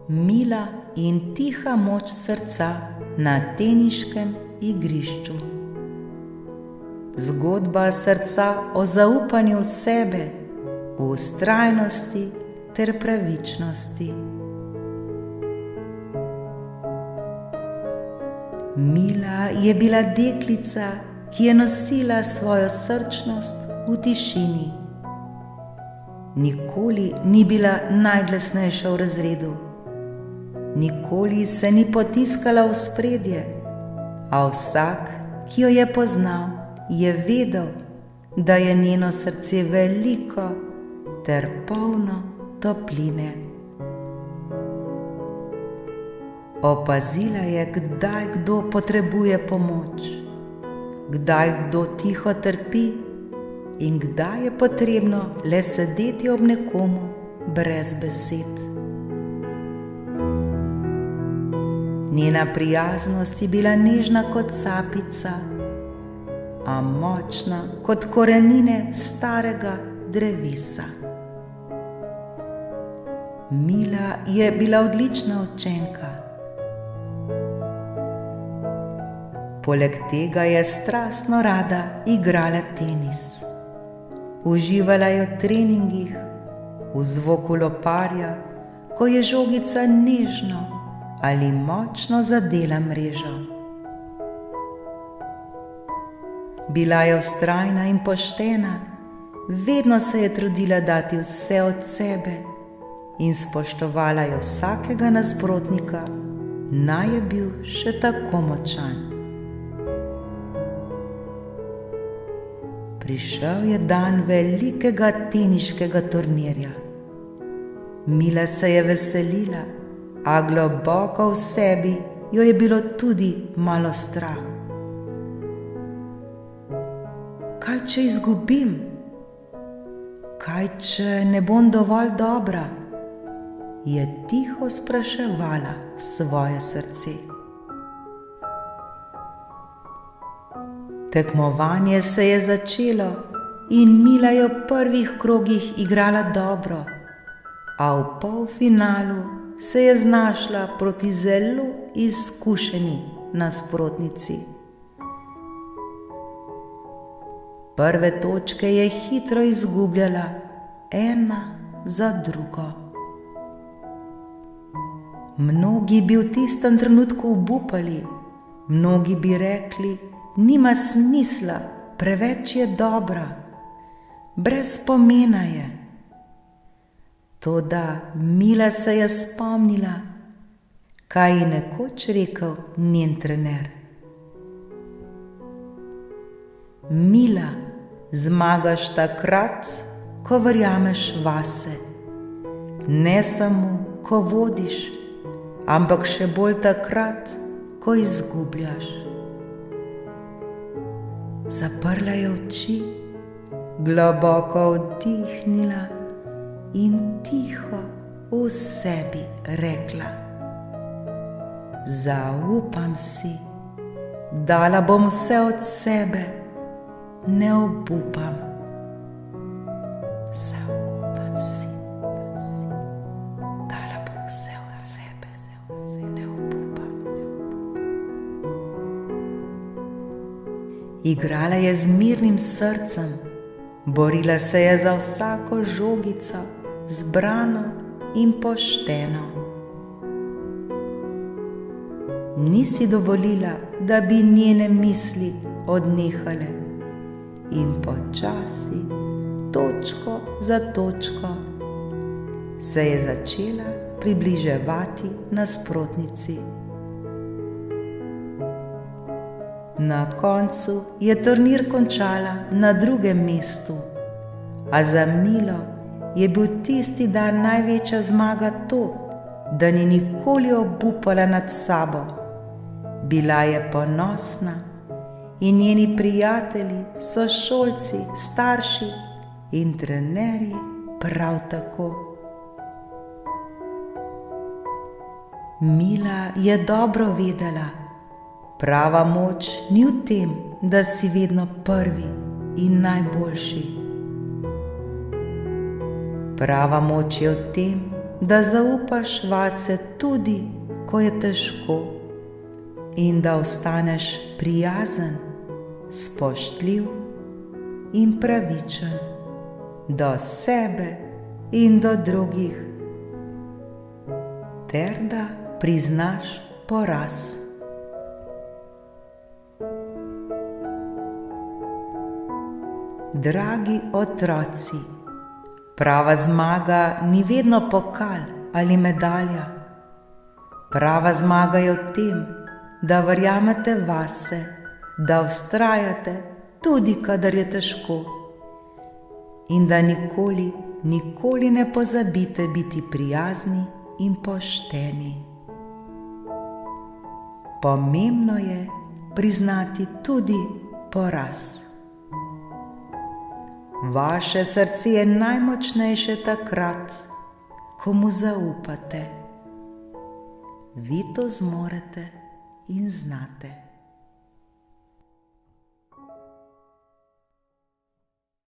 mila in tiha moč srca na teniškem igrišču. Zgodba srca o zaupanju v sebe, v vztrajnosti ter pravičnosti. Mila je bila deklica, ki je nosila svojo srčnost v tišini. Nikoli ni bila najglasnejša v razredu, nikoli se ni potiskala v spredje, a vsak, ki jo je poznal, je vedel, da je njeno srce veliko ter polno topline. Opazila je, kdaj kdo potrebuje pomoč, kdaj kdo tiho trpi in kdaj je potrebno le sedeti ob nekomu brez besed. Njena prijaznost je bila nežna kot sapica, a močna kot korenine starega drevesa. Mila je bila odlična učenka. Poleg tega je strastno rada igrala tenis. Uživala je v treningih, v zvoku loparja, ko je žogica nežno ali močno zadela mrežo. Bila je vztrajna in poštena, vedno se je trudila dati vse od sebe in spoštovala je vsakega nasprotnika, naj je bil še tako močan. Prišel je dan velikega teniškega turnirja. Mila se je veselila, a globoko v sebi jo je bilo tudi malo strah. Kaj, če izgubim? Kaj, če ne bom dovolj dobra? Je tiho spraševala svoje srce. Tekmovanje se je začelo in Mila je v prvih krogih igrala dobro, a v polfinalu se je znašla proti zelo izkušeni nasprotnici. Prve točke je hitro izgubljala, ena za drugo. Mnogi bi v tistem trenutku obupali, mnogi bi rekli, nima smisla, preveč je dobra, brez pomena je. Toda Mila se je spomnila, kaj je nekoč rekel njen trener. Mila, zmagaš takrat, ko verjameš vase, ne samo, ko vodiš, ampak še bolj takrat, ko izgubljaš. Zaprla je oči, globoko vdihnila in tiho v sebi rekla: zaupam si, dala bom vse od sebe, ne obupam. Zaupam si, dala bom vse od sebe, ne obupam. Igrala je z mirnim srcem, borila se je za vsako žogico, zbrano in pošteno. Ni si dovolila, da bi njene misli odnehale, in počasi, točko za točko, se je začela približevati nasprotnici. Na koncu je turnir končala na drugem mestu, a za Milo je bil tisti dan največja zmaga to, da ni nikoli obupala nad sabo. Bila je ponosna in njeni prijatelji, sošolci, starši in trenerji prav tako. Mila je dobro vedela, prava moč ni v tem, da si vedno prvi in najboljši. Prava moč je v tem, da zaupaš vase tudi, ko je težko, in da ostaneš prijazen, spoštljiv in pravičen do sebe in do drugih, ter da priznaš poraz. Dragi otroci, prava zmaga ni vedno pokal ali medalja. Prava zmaga je v tem, da verjamete vase, da vztrajate tudi, kadar je težko, in da nikoli, nikoli ne pozabite biti prijazni in pošteni. Pomembno je priznati tudi poraz. Vaše srce je najmočnejše takrat, ko mu zaupate. Vi to zmorete in znate.